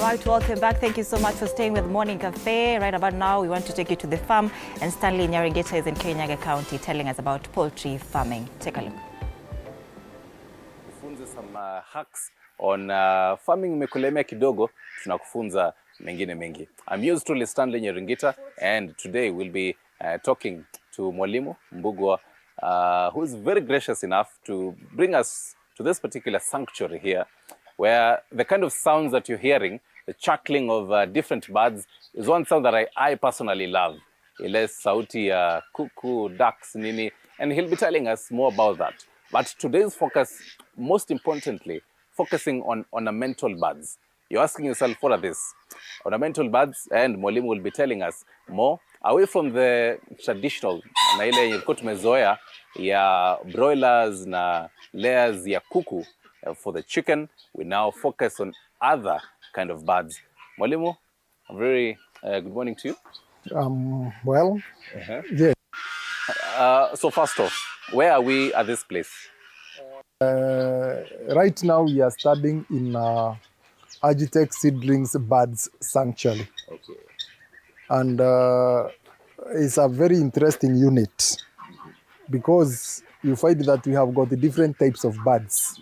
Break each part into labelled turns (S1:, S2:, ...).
S1: right, welcome back. Thank you so much for staying with Morning Cafe. Right about now, we want to take you to the farm, and Stanley Nyaringeta is in Kirinyaga County telling us about poultry farming. Take a look.
S2: Kufunza some hacks on farming mekulemea kidogo, tunakufunza mengine mengi. I'm yours truly, Stanley Nyaringeta, and today we'll be talking to Mwalimu Mbugua, who is very gracious enough to bring us to this particular sanctuary here, where the kind of sounds that you're hearing, the chuckling of different birds, is one sound that I personally love. Ile sauti ya kuku, ducks, nini, and he'll be telling us more about that. But today's focus, most importantly, focusing on ornamental birds. You're asking yourself, what are these? Ornamental birds, and Mwalimu will be telling us more, away from the traditional, na ile yenye tumezoea ya broilers na layers ya kuku. For the chicken, we now focus on other kind of birds. Mwalimu, a very good morning to you.
S3: Well, yeah.
S2: So first off, where are we at this place?
S3: Right now we are studying in Agitech Seedlings Birds Sanctuary.
S2: Okay.
S3: And it's a very interesting unit because you find that we have got different types of birds.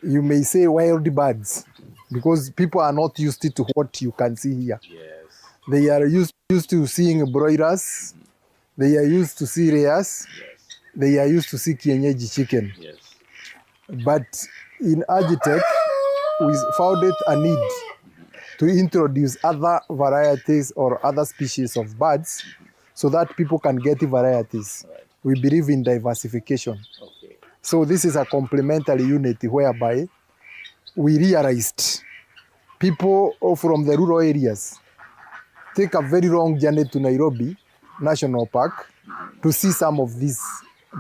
S3: You may say wild birds because people are not used to what you can see here.
S2: Yes.
S3: They are used to seeing broilers. They are used to see layers.
S2: Yes.
S3: They are used to see kienyeji chicken.
S2: Yes.
S3: But in Agitech, we found it a need to introduce other varieties or other species of birds so that people can get varieties.
S2: Right.
S3: We believe in diversification.
S2: Okay.
S3: So this is a complementary unit whereby we realized people from the rural areas take a very long journey to Nairobi National Park to see some of these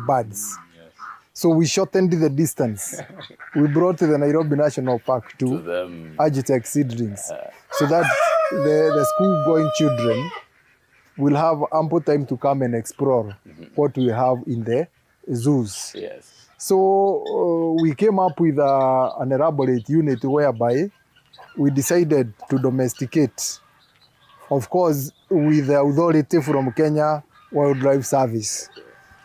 S3: birds.
S2: Yes.
S3: So we shortened the distance. We brought the Nairobi National Park to Agitech Seedlings so that the school-going children will have ample time to come and explore what we have in the zoos.
S2: Yes.
S3: So we came up with an elaborate unit whereby we decided to domesticate, of course, with the authority from Kenya Wildlife Service,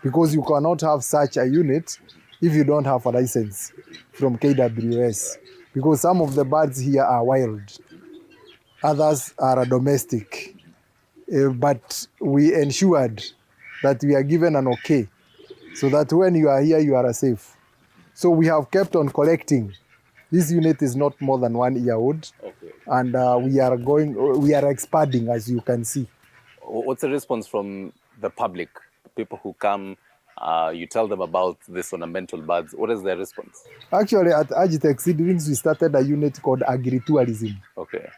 S3: because you cannot have such a unit if you don't have a license from KWS, because some of the birds here are wild, others are domestic, but we ensured that we are given an okay, so that when you are here, you are safe. So we have kept on collecting. This unit is not more than 1 year old.
S2: Okay.
S3: And we are expanding, as you can see.
S2: What's the response from the public? People who come, you tell them about this ornamental birds. What is their response?
S3: Actually, at Agitech Seedlings, we started a unit called agritourism.
S2: Okay.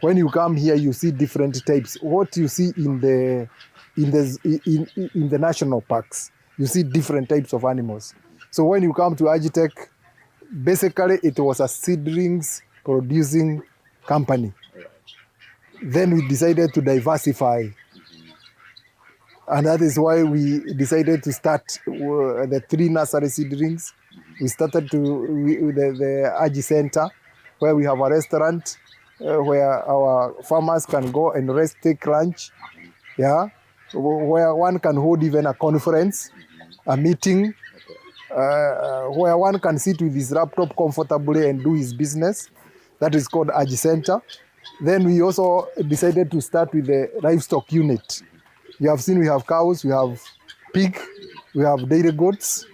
S3: When you come here, you see different types. What you see in the national parks, you see different types of animals. So when you come to Agitech, basically it was a seedlings producing company. Then we decided to diversify. And that is why we decided to start the 3 nursery seedlings. We started the Agi Center, where we have a restaurant where our farmers can go and rest, take lunch. Yeah, where one can hold even a conference, a meeting, where one can sit with his laptop comfortably and do his business. That is called Agi Center. Then we also decided to start with the livestock unit. You have seen we have cows, we have pig, we have dairy goats,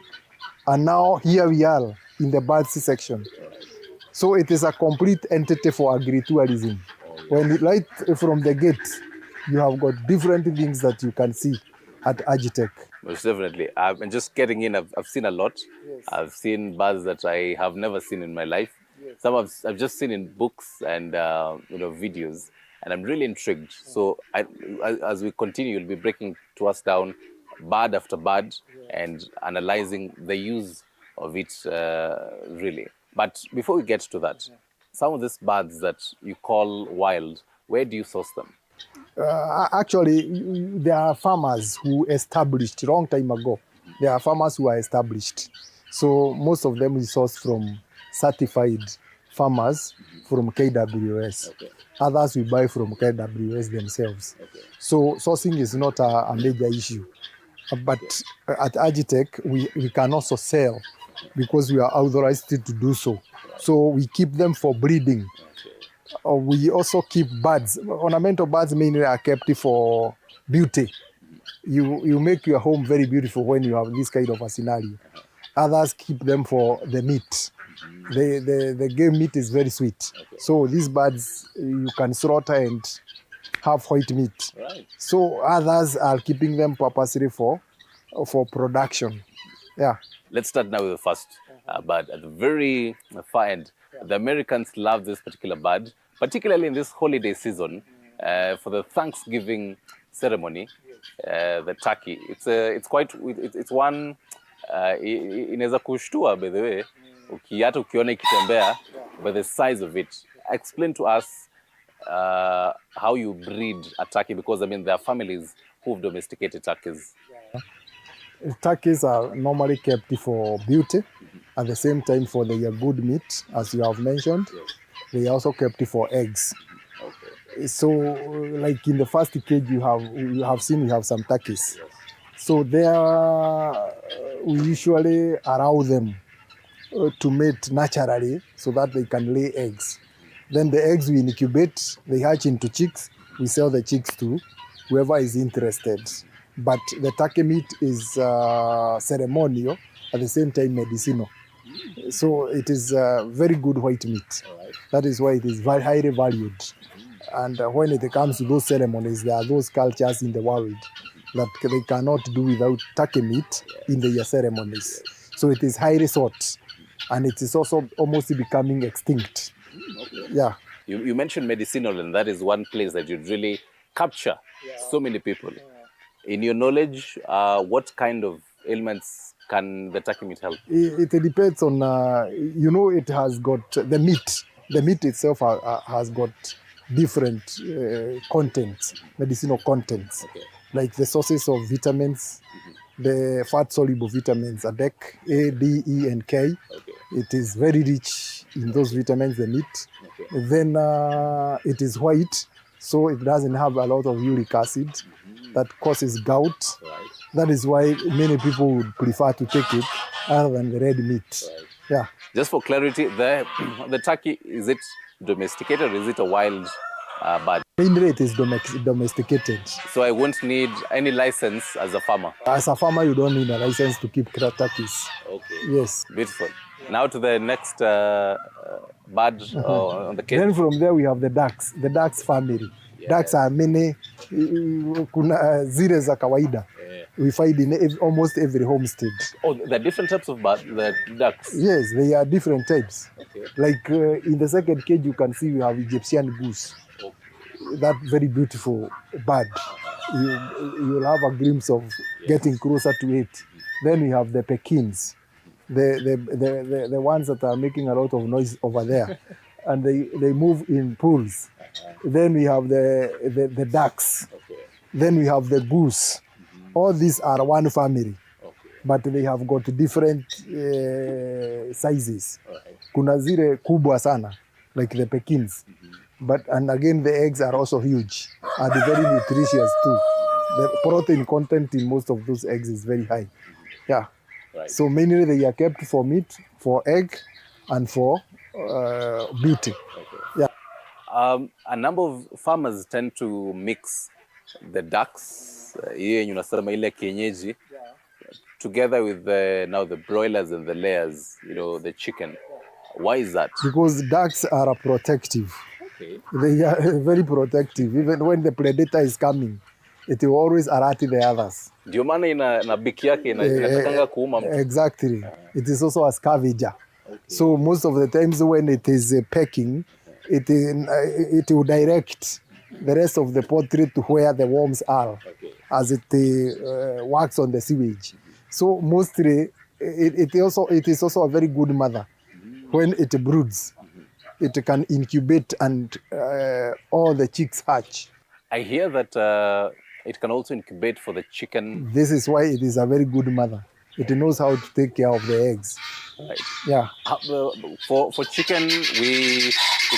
S3: and now here we are in the birds section. So it is a complete entity for agritourism. When right from the gate, you have got different things that you can see at Agitech.
S2: Most definitely. And just getting in, I've seen a lot.
S3: Yes.
S2: I've seen birds that I have never seen in my life.
S3: Yes.
S2: Some I've just seen in books and videos, and I'm really intrigued. So as we continue, you'll be breaking to us down bird after bird and analyzing the use of it really. But before we get to that, some of these birds that you call wild, where do you source them?
S3: Actually, there are farmers who established long time ago. There are farmers who are established. So most of them we source from certified farmers from KWS.
S2: Okay.
S3: Others we buy from KWS themselves.
S2: Okay.
S3: So sourcing is not a major issue. But at Agitech, we can also sell because we are authorized to do so. So we keep them for breeding. We also keep birds. Ornamental birds mainly are kept for beauty. You make your home very beautiful when you have this kind of a scenario. Others keep them for the meat. The game meat is very sweet. So these birds you can slaughter and have white meat.
S2: Right.
S3: So others are keeping them purposely for production. Yeah.
S2: Let's start now with the first bird at the very far end. The Americans love this particular bird, particularly in this holiday season for the Thanksgiving ceremony. The turkey. It's one inaweza kushtua by the way. Hata ukiona ikitembea by the size of it. Explain to us how you breed a turkey, because I mean there are families who've domesticated turkeys.
S3: Turkeys are normally kept for beauty, at the same time for their good meat, as you have mentioned.
S2: Yes.
S3: They are also kept for eggs.
S2: Okay.
S3: So, like in the first cage, you have seen we have some turkeys.
S2: Yes.
S3: So there, we usually allow them to mate naturally so that they can lay eggs. Then the eggs we incubate, they hatch into chicks. We sell the chicks to whoever is interested. But the turkey meat is ceremonial, at the same time medicinal. So it is very good white meat.
S2: Right.
S3: That is why it is very highly valued. And when it comes to those ceremonies, there are those cultures in the world that they cannot do without turkey meat in their ceremonies. So it is highly sought, and it is also almost becoming extinct.
S2: Okay.
S3: Yeah.
S2: You mentioned medicinal, and that is one place that you'd really capture so many people. In your knowledge, what kind of ailments can the turkey meat help?
S3: It depends on, it has got the meat. The meat itself has got different contents, medicinal contents, like the sources of vitamins, the fat-soluble vitamins, ADEK, A, D, E, and K.
S2: Okay.
S3: It is very rich in those vitamins, the meat.
S2: Okay.
S3: Then it is white, so it doesn't have a lot of uric acid that causes gout.
S2: Right.
S3: That is why many people would prefer to take it other than the red meat.
S2: Right.
S3: Yeah.
S2: Just for clarity, the turkey, is it domesticated or is it a wild bird?
S3: Mainly it is domesticated.
S2: So I won't need any license as a farmer.
S3: As a farmer, you don't need a license to keep turkeys.
S2: Okay.
S3: Yes.
S2: Beautiful. Now to the next bird on the cage.
S3: Then from there we have the ducks, the ducks family.
S2: Yeah.
S3: Ducks are many, kuna zile za kawaida.
S2: Yeah.
S3: We find in almost every homestead.
S2: Oh, there are different types of birds, the ducks.
S3: Yes, they are different types.
S2: Okay.
S3: Like in the second cage, you can see we have Egyptian goose.
S2: Okay.
S3: That very beautiful bird. You will have a glimpse of getting closer to it. Then we have the Pekins, the ones that are making a lot of noise over there, and they move in pools. Then we have the ducks.
S2: Okay.
S3: Then we have the goose. All these are one family,
S2: Okay.
S3: but they have got different sizes.
S2: Right.
S3: Kuna zile kubwa sana, like the Pekins. And again, the eggs are also huge and very nutritious too. The protein content in most of those eggs is very high. Yeah.
S2: Right.
S3: So mainly they are kept for meat, for egg, and for beauty.
S2: Okay.
S3: Yeah.
S2: A number of farmers tend to mix the ducks, ile kienyeji, together with the broilers and the layers, the chicken. Why is that?
S3: Because ducks are protective.
S2: Okay.
S3: They are very protective. Even when the predator is coming, it will always alert the others.
S2: Ndio maana na biki yake inatakanga kuuma mtu.
S3: Exactly. It is also a scavenger.
S2: Okay.
S3: So most of the times when it is pecking, it will direct the rest of the poultry to where the worms are, as it works on the sewage. So mostly, it is also a very good mother. When it broods, it can incubate and all the chicks hatch.
S2: I hear that it can also incubate for the chicken.
S3: This is why it is a very good mother. It knows how to take care of the eggs.
S2: Right.
S3: Yeah,
S2: For chicken, we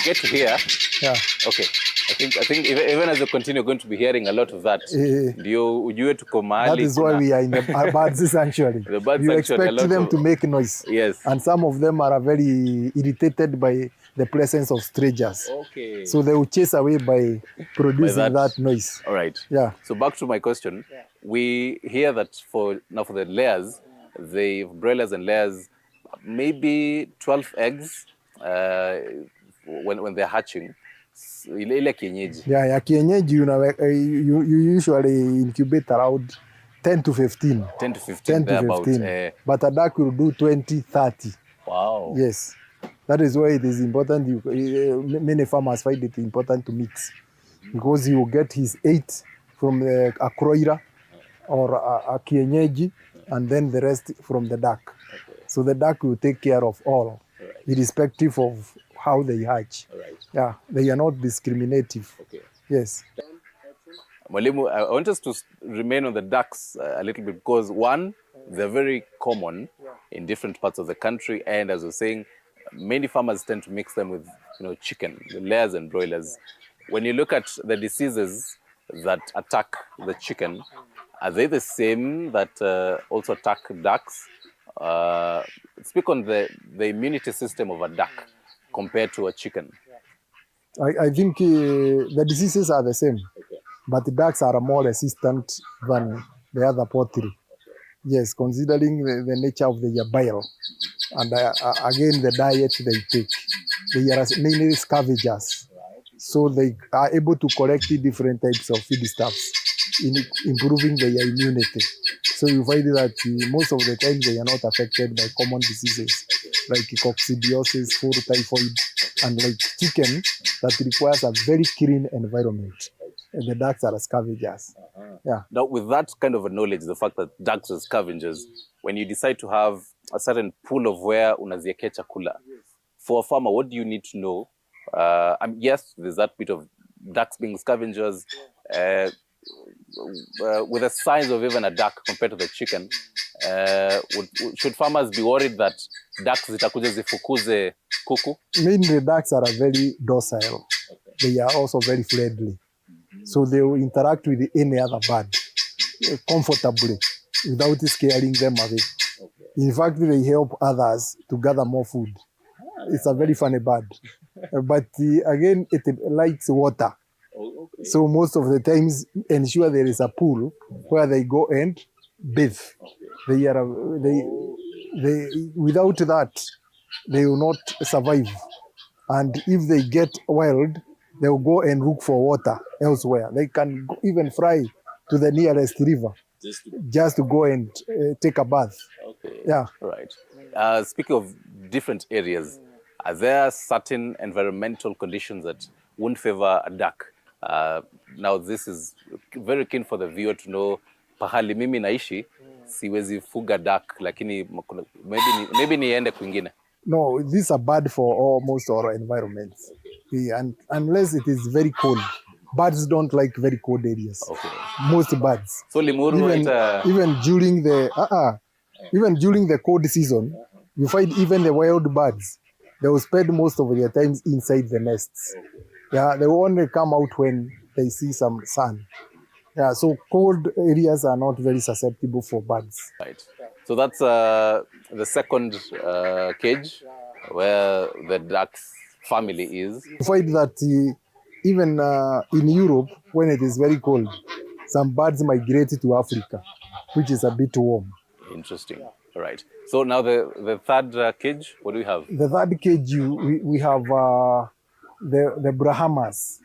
S2: get to hear.
S3: yeah.
S2: Okay. I think even as you continue, you're going to be hearing a lot of that. Ujue tuko mahali
S3: That is why we are in the birds sanctuary.
S2: The bird
S3: You
S2: sanctuary, a
S3: expect
S2: lot
S3: them
S2: of-
S3: to make noise.
S2: Yes.
S3: And some of them are very irritated by the presence of strangers.
S2: Okay.
S3: So they will chase away by producing that noise.
S2: All right.
S3: Yeah.
S2: So back to my question. We hear that for the layers, the broilers and layers, maybe 12 eggs when they're hatching. Ile kienyeji.
S3: Yeah, ya kienyeji, you usually incubate around 10 to 15.
S2: 10 to 15.
S3: 10 to 15. But a duck will do 20, 30.
S2: Wow.
S3: Yes. That is why it is important. Many farmers find it important to mix, because you get his 8 from a croira or a kienyeji, and then the rest from the duck. Okay. So the duck will take care of all, irrespective of how they hatch.
S2: Right.
S3: Yeah, they are not discriminative.
S2: Okay.
S3: Yes.
S2: Mwalimu, I want us to remain on the ducks a little bit, because one, they're very common in different parts of the country, and as I was saying, many farmers tend to mix them with chicken, the layers and broilers. When you look at the diseases that attack the chicken, are they the same that also attack ducks? Speak on the immunity system of a duck compared to a chicken.
S3: I think the diseases are the same, but the ducks are more resistant than the other poultry. Yes, considering the nature of their bile, and again the diet they take. They are mainly scavengers, so they are able to collect different types of feedstuffs in improving their immunity. So you find that most of the time they are not affected by common diseases like coccidiosis, fowl typhoid, and like chicken that requires a very clean environment. And the ducks are scavengers. Yeah.
S2: Now, with that kind of a knowledge, the fact that ducks are scavengers, when you decide to have a certain pool of where unaziekea chakula, for a farmer, what do you need to know? Yes, there's that bit of ducks being scavengers. With the size of even a duck compared to the chicken, should farmers be worried that ducks zitakuja zifukuze kuku?
S3: Mainly ducks are very docile. They are also very friendly. So they will interact with any other bird comfortably without scaring them away. In fact, they help others to gather more food. It's a very funny bird. But again, it likes water. So most of the times, ensure there is a pool where they go and bathe. They without that, they will not survive. And if they get wild, they will go and look for water elsewhere. They can even fly to the nearest river just to go and take a bath.
S2: Okay.
S3: Yeah.
S2: Right. Speaking of different areas, are there certain environmental conditions that won't favor a duck? Now, this is very keen for the viewer to know. Pahali mimi naishi, siwezi fuga duck, lakini maybe niende kwingine.
S3: No, these are bad for almost all environments. And unless it is very cold. Birds don't like very cold areas. Okay. Most birds.
S2: So Limuru
S3: even during the cold season, you find even the wild birds, they will spend most of their times inside the nests. Yeah, they will only come out when they see some sun. Yeah, so cold areas are not very susceptible for birds.
S2: Right. So that's the second cage where the duck's family is.
S3: You find that even in Europe, when it is very cold, some birds migrate to Africa, which is a bit warm.
S2: Interesting. All right. So now the third cage, what do we have?
S3: The third cage, we have the Brahmas,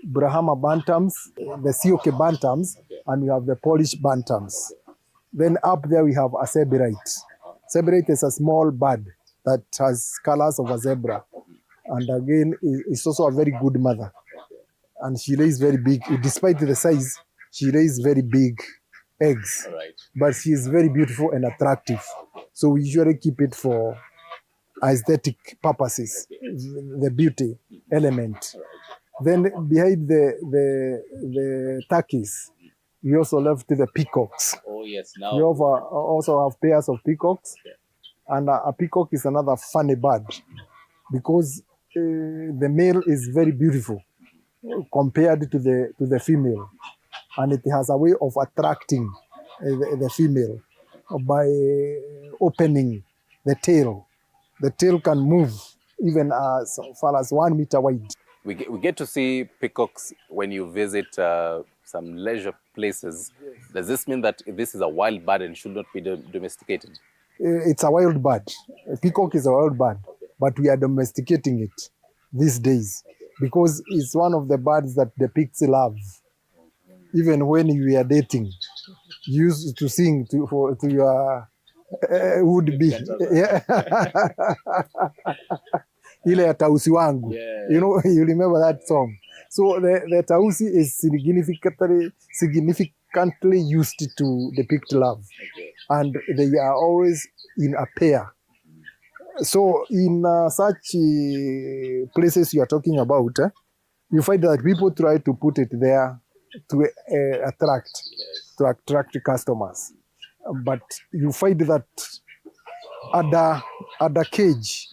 S3: Brahma bantams, the Sioke bantams, and we have the Polish bantams. Then up there we have a zebrite. Zebrite is a small bird that has colors of a zebra. And again, it's also a very good mother. And she lays very big, despite the size, she lays very big eggs.
S2: Right.
S3: But she is very beautiful and attractive. So we usually keep it for aesthetic purposes, the beauty element. Then behind the turkeys, we also left the peacocks.
S2: Oh yes, now
S3: we also have pairs of peacocks. And a peacock is another funny bird because the male is very beautiful compared to the female, and it has a way of attracting the female by opening the tail. The tail can move even as far as 1 meter wide.
S2: We get to see peacocks when you visit some leisure places. Yes. Does this mean that this is a wild bird and should not be domesticated?
S3: It's a wild bird. A peacock is a wild bird, but we are domesticating it these days because it's one of the birds that depicts love. Even when you are dating, you used to sing to your would-be. Yeah. Ile ya tausi wangu. Yeah. You know, you remember that song. So the tausi is significantly used to depict love. Okay. And they are always in a pair. So in such places you are talking about, you find that people try to put it there to attract customers. But you find that at the cage,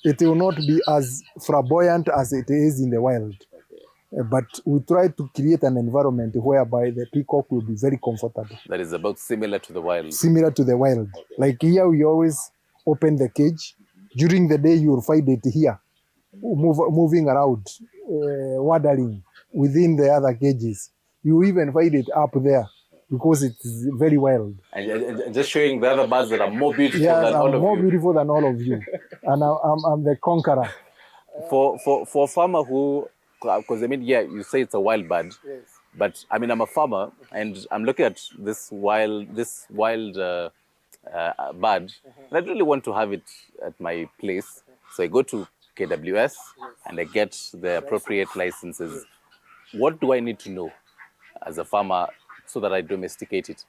S3: it will not be as flamboyant as it is in the wild. But we try to create an environment whereby the peacock will be very comfortable.
S2: That is about similar to the wild.
S3: Similar to the wild. Okay. Like here, we always open the cage. During the day, you will find it here, moving around, wandering within the other cages. You even find it up there because it's very wild.
S2: And just showing the other birds that are more beautiful than all of you.
S3: More beautiful than all of you. And I'm the conqueror.
S2: For a farmer who, because I mean, yeah, you say it's a wild bird. Yes. But I mean, I'm a farmer and I'm looking at this wild bird. And I really want to have it at my place. So I go to KWS and I get the appropriate licenses. What do I need to know as a farmer so that I domesticate it?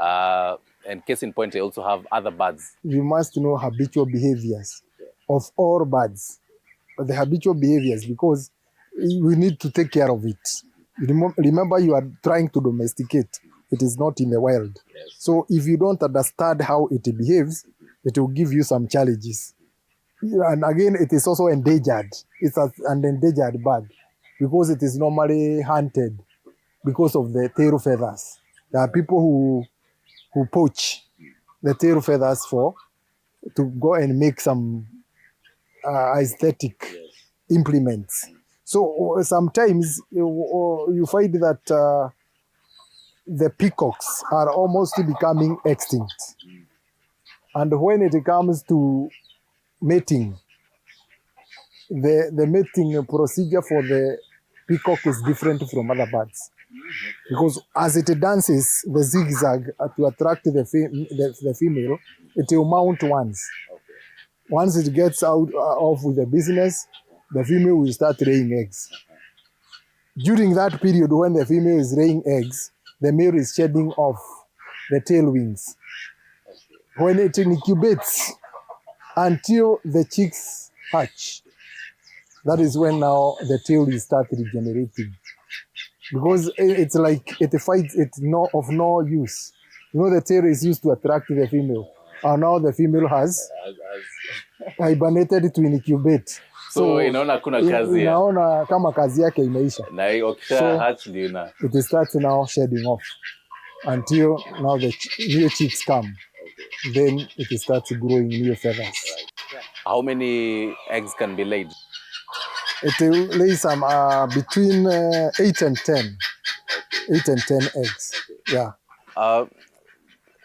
S2: And case in point, I also have other birds.
S3: You must know habitual behaviors of all birds. The habitual behaviors, because we need to take care of it. Remember, you are trying to domesticate. It is not in the wild. Yes. So if you don't understand how it behaves, it will give you some challenges. And again, it is also endangered. It's an endangered bird because it is normally hunted because of the tail feathers. There are people who poach the tail feathers to go and make some aesthetic implements. So sometimes you find that the peacocks are almost becoming extinct. And when it comes to mating, the mating procedure for the peacock is different from other birds. Because as it dances the zigzag to attract the female, it will mount once. Once it gets off with the business, the female will start laying eggs. During that period when the female is laying eggs, the male is shedding off the tail wings. When it incubates until the chicks hatch, that is when now the tail will start regenerating. Because it's like it fights, it's of no use. You know, the tail is used to attract the female. And now the female has hibernated to incubate.
S2: So inaona kuna kazi.
S3: Inaona kama kazi yake imeisha.
S2: Na okisha hatch ndio na.
S3: It starts now shedding off until now the new chicks come. Then it starts growing new feathers.
S2: How many eggs can be laid?
S3: It lays some between 8 and 10. 8 and 10 eggs. Yeah.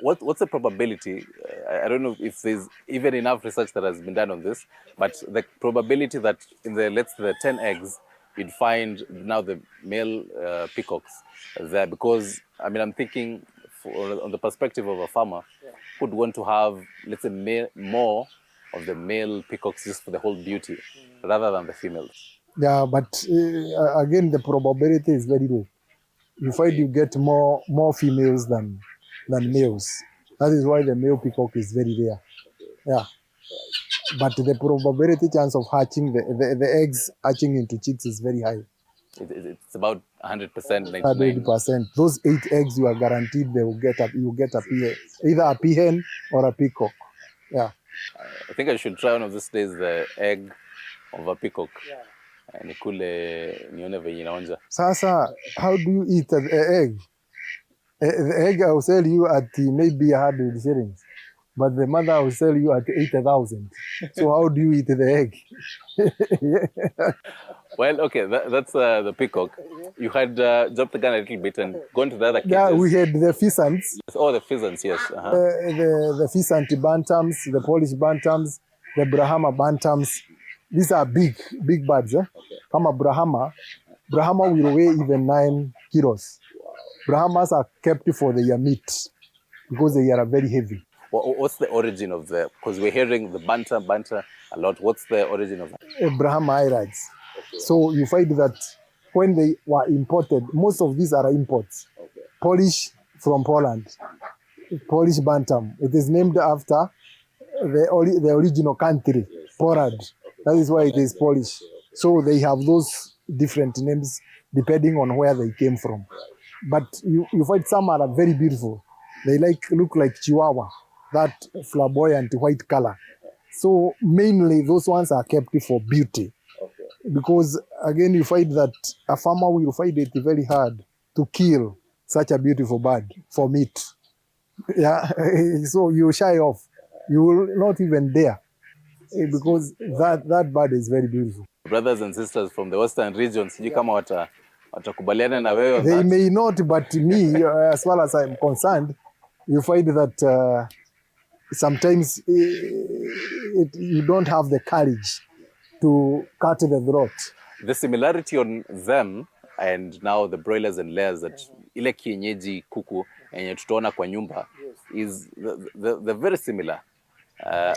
S2: What's the probability? I don't know if there's even enough research that has been done on this, but the probability that in the 10 eggs, you'd find now the male peacocks there, because I mean, I'm thinking on the perspective of a farmer who'd want to have, let's say, more of the male peacocks just for the whole beauty rather than the females.
S3: Yeah, but again, the probability is very low. You find you get more females than males. That is why the male peacock is very rare. Yeah. But the probability chance of hatching, the eggs hatching into chicks is very high.
S2: It's about 100%,
S3: 100%. Those 8 eggs, you are guaranteed you will get either a peahen or a peacock. Yeah.
S2: I think I should try one of these days the egg of a peacock. Nikule nione venye inaonja.
S3: Sasa, how do you eat the egg? The egg I will sell you at maybe 100 shillings, but the mother will sell you at 8,000. So how do you eat the egg?
S2: Well, okay, that's the peacock. You had jumped the gun a little bit and gone to the other cages.
S3: Yeah, we had the pheasants.
S2: Oh, the pheasants, yes.
S3: The pheasant bantams, the Polish bantams, the Brahma bantams. These are big birds. Kama Brahma will weigh even 9 kilos. Brahmas are kept for their meat because they are very heavy.
S2: What's the origin of the, because we're hearing the banter a lot. What's the origin of that?
S3: Brahma hybrids. So you find that when they were imported, most of these are imports. Polish from Poland, Polish Bantam. It is named after the original country, Poland. That is why it is Polish. So they have those different names depending on where they came from. But you find some are very beautiful. They look like Chihuahua, that flamboyant white color. So mainly those ones are kept for beauty. Because again, you find that a farmer will find it very hard to kill such a beautiful bird for meat. Yeah, so you shy off. You will not even dare because that bird is very beautiful.
S2: Brothers and sisters from the western regions, sijui kama watakubaliana na wewe on
S3: They
S2: that.
S3: may not, but me, as far as I'm concerned, you find that sometimes you don't have the courage to cut the throat.
S2: The similarity on them and now the broilers and layers that ile kienyeji kuku yenye tutaona kwa nyumba is they're very similar.
S3: The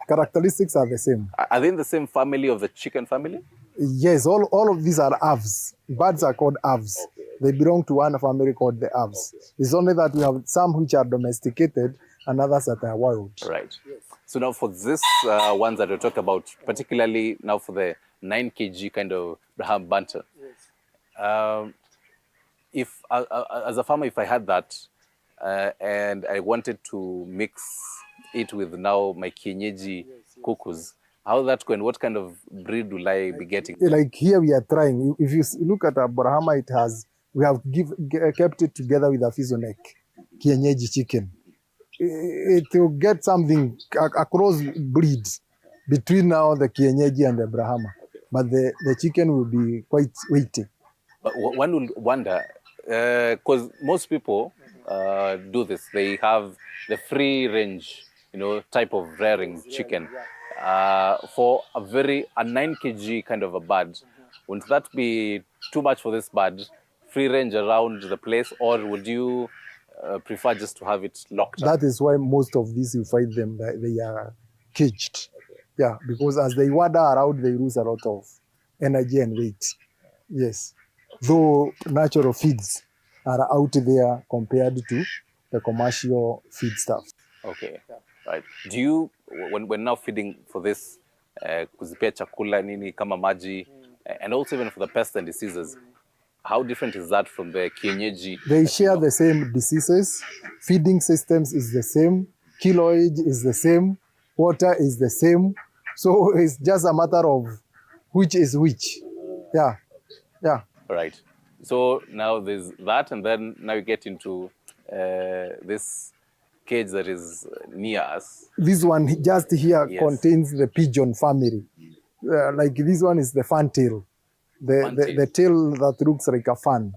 S3: characteristics are the same.
S2: Are they in the same family of the chicken family?
S3: Yes, all of these are aves. Birds are called aves. They belong to one family called the aves. It's only that we have some which are domesticated and others that are wild.
S2: Right. So now for this ones that we talked about, particularly now for the 9 kg kind of Braham banter, if as a farmer, if I had that and I wanted to mix it with now my kienyeji kukus, how that go and what kind of breed will I be getting?
S3: Like here we are trying. If you look at a Brahma, we have kept it together with a Fizonek, kienyeji chicken. It will get something, a cross breed between now the kienyeji and the Brahma. But the chicken will be quite weighty.
S2: But one will wonder, because most people do this. They have the free range, type of rearing chicken. For a 9 kg kind of a bird, wouldn't that be too much for this bird? Free range around the place, or would you prefer just to have it locked up?
S3: That is why most of these you find them, they are caged. Yeah, because as they wander around, they lose a lot of energy and weight. Yes. Though natural feeds are out there compared to the commercial feed stuff.
S2: Okay, right. Do you, when now feeding for this, kuzipea chakula nini kama maji, and also even for the pests and diseases, how different is that from the kienyeji?
S3: They share the same diseases. Feeding systems is the same. Kiloage is the same. Water is the same. So it's just a matter of which is which. Yeah, yeah.
S2: Right. So now there's that, and then now you get into this cage that is near us.
S3: This one just here
S2: Yes.
S3: contains the pigeon family. Like this one is the fantail. The tail that looks like a fan.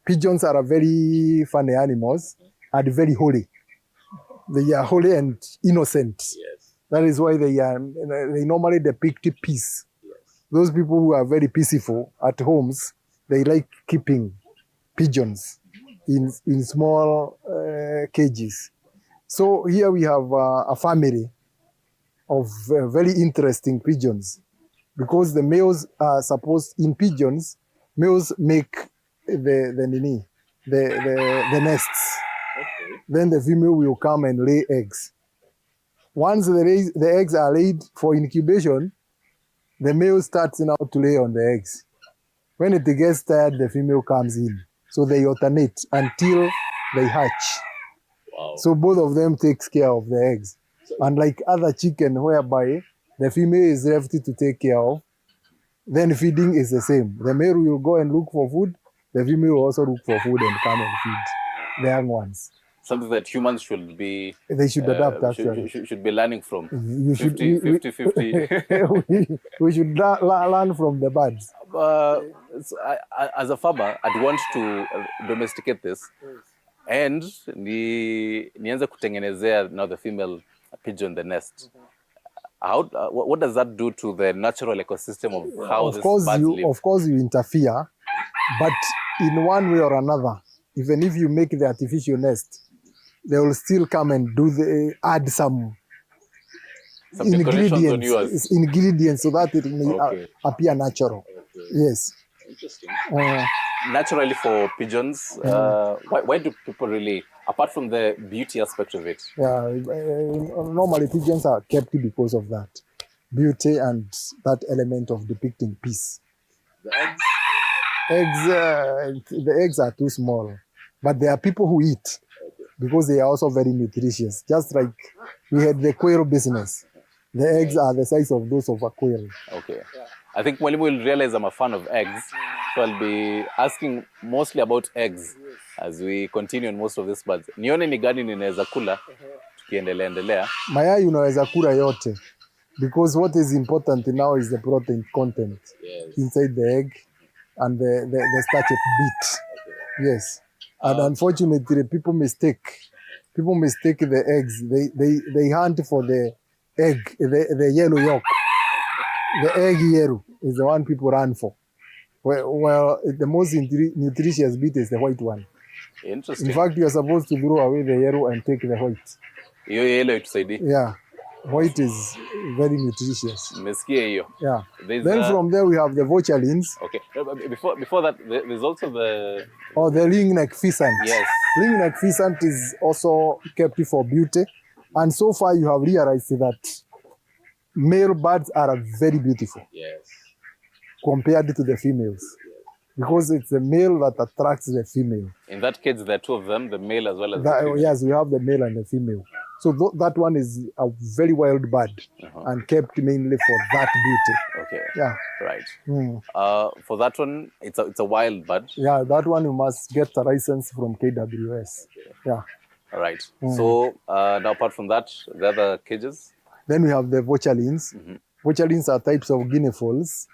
S3: Pigeons are a very funny animals and very holy. They are holy and innocent.
S2: Yes.
S3: That is why they normally depict peace.
S2: Yes.
S3: Those people who are very peaceful at homes, they like keeping pigeons in small cages. So here we have a family of very interesting pigeons, because the males are supposed, in pigeons, males make the nests.
S2: Okay.
S3: Then the female will come and lay eggs. Once the eggs are laid for incubation, the male starts now to lay on the eggs. When it gets tired, the female comes in. So they alternate until they hatch.
S2: Wow.
S3: So both of them takes care of the eggs. Unlike other chicken whereby the female is left to take care of, then feeding is the same. The male will go and look for food. The female will also look for food and come and feed the young ones.
S2: Something that humans should be...
S3: They should adapt, actually.
S2: Should be learning from.
S3: You
S2: 50-50.
S3: we should learn from the birds.
S2: As a farmer, I'd want to domesticate this. And nianze kutengenezea now the female pigeon the nest. What does that do to the natural ecosystem of how these birds live?
S3: Of course you interfere, but in one way or another, even if you make the artificial nest, they will still come and add some ingredients so that it may appear natural.
S2: Okay.
S3: Yes.
S2: Interesting. Naturally for pigeons, why do people really, apart from the beauty aspect of it?
S3: Yeah, normally pigeons are kept because of that beauty and that element of depicting peace.
S2: The eggs?
S3: The eggs are too small, but there are people who eat because they are also very nutritious. Just like we had the quail business. The eggs are the size of those of a quail.
S2: Okay. I think Mwalimu will realize I'm a fan of eggs. So I'll be asking mostly about eggs as we continue on most of this. But nione ni gani ninaweza kula tukiendelea.
S3: Mayai unaweza kula yote. Because what is important now is the protein content inside the egg and the starchy bit. Okay. Yes. And unfortunately, people mistake the eggs. They hunt for the egg, the yellow yolk. The egg yellow is the one people run for. Well, the most nutritious bit is the white one.
S2: Interesting.
S3: In fact, you are supposed to throw away the yellow and take the white.
S2: Yellow itusaidie.
S3: Yeah. White is very nutritious.
S2: Nimesikia hiyo.
S3: Yeah. Then from there we have the vochalins.
S2: Okay. Before that, there's also the...
S3: Oh, the ring-neck pheasant.
S2: Yes.
S3: Ring-neck pheasant is also kept for beauty. And so far you have realized that male birds are very beautiful.
S2: Yes.
S3: Compared to the females. Because it's the male that attracts the female.
S2: In that case, there are two of them, the male as well as the female.
S3: Yes, we have the male and the female. So that one is a very wild bird and kept mainly for that beauty.
S2: Okay.
S3: Yeah.
S2: Right. For that one, it's a wild bird.
S3: Yeah, that one you must get a license from KWS. Okay. Yeah.
S2: All right. So now apart from that, the other cages?
S3: Then we have the vochalins. Vochalins are types of guinea fowls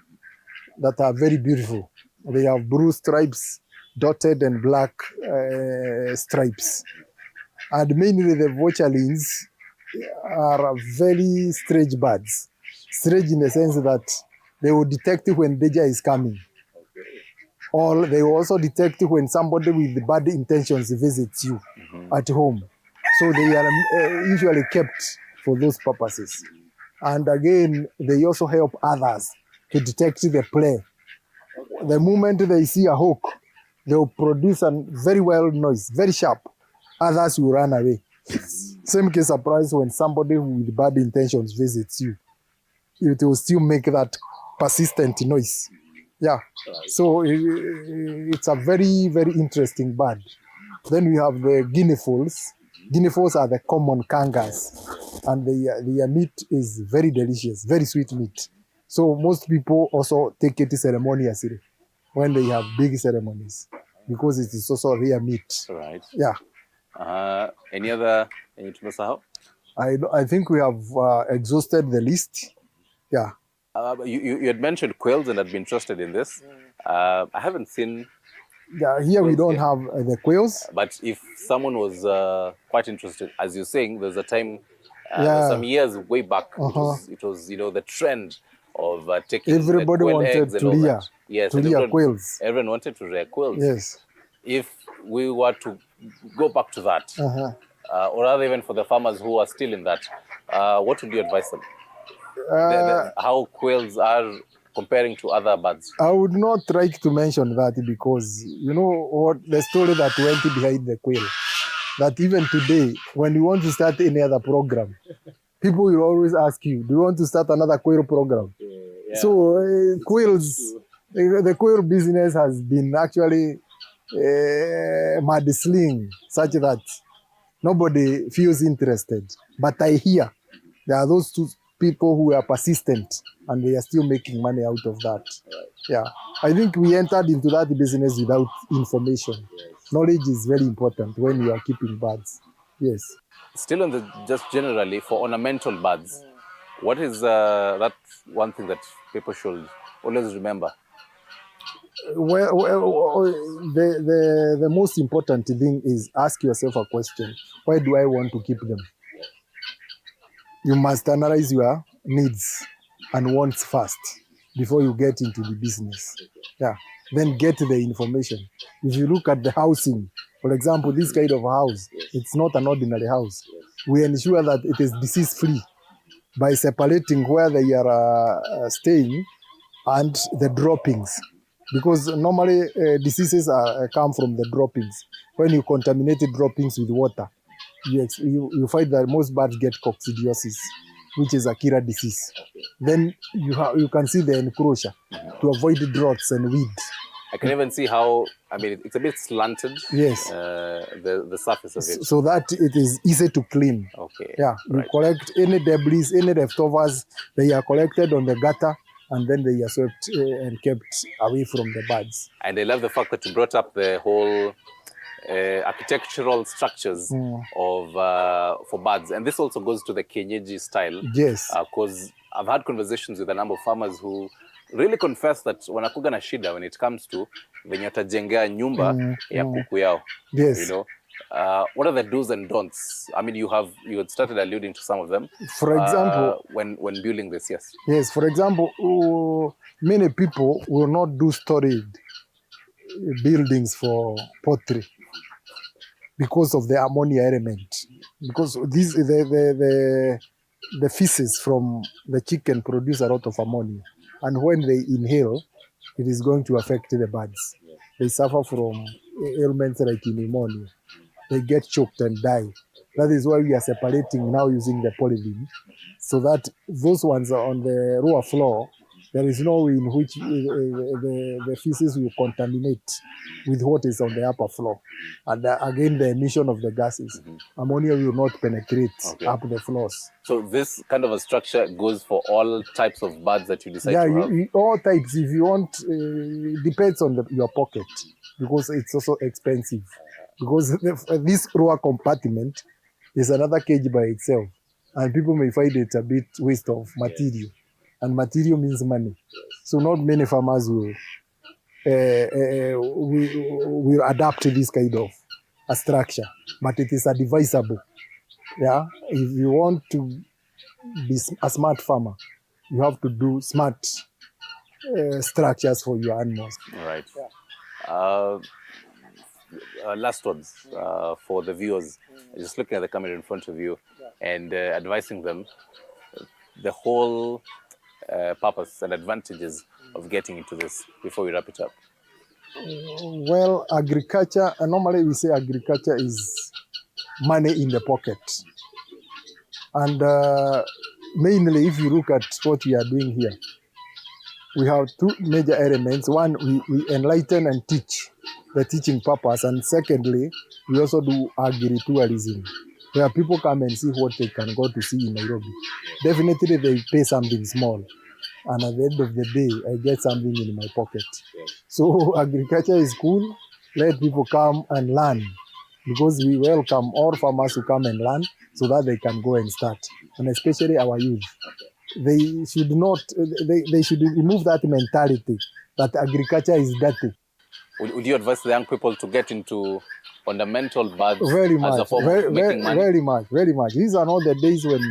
S3: that are very beautiful. They have blue stripes, dotted and black stripes. And mainly the vochalins are very strange birds. Strange in the sense that they will detect when danger is coming. Or they will also detect when somebody with bad intentions visits you at home. So they are usually kept for those purposes. And again, they also help others to detect the prey. The moment they see a hawk, they will produce a very wild noise, very sharp. Others will run away. Same case applies when somebody with bad intentions visits you. It will still make that persistent noise. Yeah. So it's a very, very interesting bird. Then we have the guinea fowls. Guinea fowls are the common kangas. And their meat is very delicious, very sweet meat. So most people also take it ceremoniously when they have big ceremonies because it is also rare meat.
S2: Right.
S3: Yeah.
S2: Any other?
S3: I think we have exhausted the list. Yeah.
S2: You had mentioned quails and I'd be interested in this. I haven't seen...
S3: Yeah, here we don't have the quails.
S2: But if someone was quite interested, as you're saying, there's a time, some years way back, it was the trend of taking
S3: everybody
S2: quail
S3: wanted
S2: eggs and
S3: to
S2: all
S3: rear.
S2: that. Yes,
S3: to rear quails.
S2: Everyone wanted to rear quails.
S3: Yes.
S2: If we were to go back to that, or rather even for the farmers who are still in that, what would you advise them? How quails are comparing to other birds?
S3: I would not like to mention that because you know what the story that went behind the quail. That even today, when you want to start any other program, people will always ask you, do you want to start another quail program? Yeah. So quails, the quail business has been actually mudslinging such that nobody feels interested. But I hear There are those two people who are persistent and they are still making money out of that.
S2: Right.
S3: Yeah. I think we entered into that business without information.
S2: Yes.
S3: Knowledge is very important when you are keeping birds. Yes.
S2: Still on the, just generally for ornamental birds, what is that one thing that people should always remember?
S3: Well, the most important thing is ask yourself a question. Why do I want to keep them? You must analyze your needs and wants first before you get into the business. Yeah. Then get the information. If you look at the housing, for example, this kind of house, it's not an ordinary house. We ensure that it is disease-free by separating where they are staying and the droppings. Because normally diseases come from the droppings. When you contaminate droppings with water, you find that most birds get coccidiosis, which is a killer disease. Then you can see the enclosure to avoid droughts and weed.
S2: I can even see how, I mean, it's a bit slanted.
S3: Yes.
S2: The surface of it.
S3: So that it is easy to clean.
S2: Okay.
S3: Yeah. You collect any debris, any leftovers, they are collected on the gutter and then they are swept and kept away from the birds.
S2: And I love the fact that you brought up the whole architectural structures of for birds, and this also goes to the kienyeji style.
S3: Yes.
S2: Because I've had conversations with a number of farmers who really confess that wanakuga na shida when it comes to venye watajengea nyumba ya kuku yao.
S3: Yes.
S2: You know, what are the do's and don'ts? I mean, you had started alluding to some of them.
S3: For example,
S2: when building this, yes.
S3: Yes. For example, many people will not do storage buildings for poultry because of the ammonia element. Because the feces from the chicken produce a lot of ammonia, and when they inhale, it is going to affect the birds. They suffer from ailments like pneumonia. They get choked and die. That is why we are separating now using the polythene, so that those ones are on the lower floor. There is no way in which the feces will contaminate with what is on the upper floor. And again, the emission of the gases. Ammonia will not penetrate up the floors.
S2: So this kind of a structure goes for all types of birds that you decide to have?
S3: Yeah, all types. If you want, depends on your pocket, because it's also expensive. Because this lower compartment is another cage by itself. And people may find it a bit waste of material. And material means money. So not many farmers will adapt to this kind of a structure, but it is advisable. Yeah, if you want to be a smart farmer, you have to do smart structures for your animals.
S2: All right. Last words for the viewers. Just looking at the camera in front of you and advising them the whole purpose and advantages of getting into this before we wrap it up.
S3: Well, agriculture, normally we say agriculture is money in the pocket. And mainly, if you look at what we are doing here, we have two major elements. One, we enlighten and teach, the teaching purpose. And secondly, we also do agri-tourism, where people come and see what they can go to see in Nairobi. Definitely, they pay something small. And at the end of the day, I get something in my pocket. So agriculture is cool. Let people come and learn, because we welcome all farmers who come and learn so that they can go and start. And especially our youth. They should not, they should remove that mentality that agriculture is dirty.
S2: Would you advise the young people to get into ornamental birds
S3: very much,
S2: as a form of making money?
S3: Very much. These are not the days when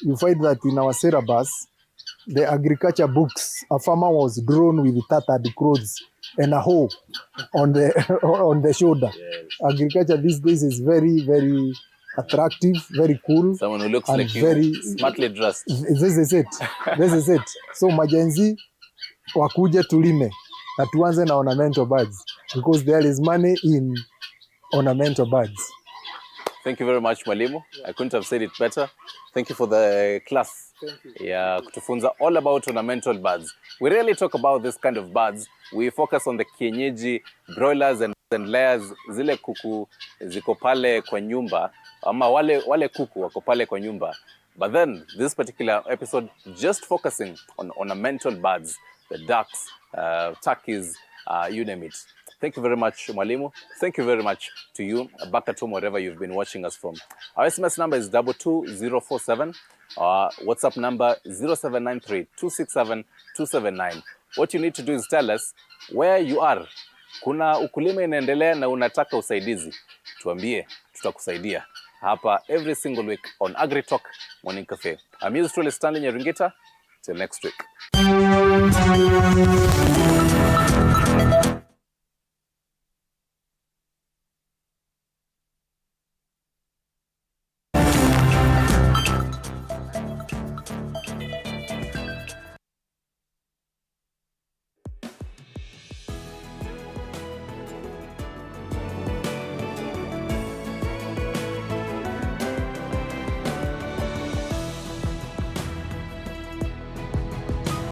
S3: you find that in our syllabus, the agriculture books, a farmer was drawn with tattered clothes and a hoe on the shoulder. Yes. Agriculture these days is very, very attractive, very cool.
S2: Someone who looks
S3: and
S2: like
S3: very
S2: you, smartly dressed.
S3: This is it. This is it. So majenzi wakuje tulime na tuanze na ornamental birds, because there is money in ornamental birds.
S2: Thank you very much, Mwalimu. I couldn't have said it better. Thank you for the class.
S3: Thank you.
S2: Yeah, kutufunza all about ornamental birds. We rarely talk about this kind of birds. We focus on the kienyeji broilers and layers, zile kuku ziko pale kwa nyumba, ama wale kuku wako pale kwa nyumba. But then this particular episode just focusing on ornamental birds, the ducks, turkeys, you name it. Thank you very much, Mwalimu. Thank you very much to you, back at home, wherever you've been watching us from. Our SMS number is 22047. Our WhatsApp number 0793 267 279. What you need to do is tell us where you are. Kuna ukulima inaendelea na unataka usaidizi. Tuambie, tutakusaidia. Hapa every single week on Agri Talk Morning Cafe. I'm yours truly, Stanley Nyarungita. Till next week.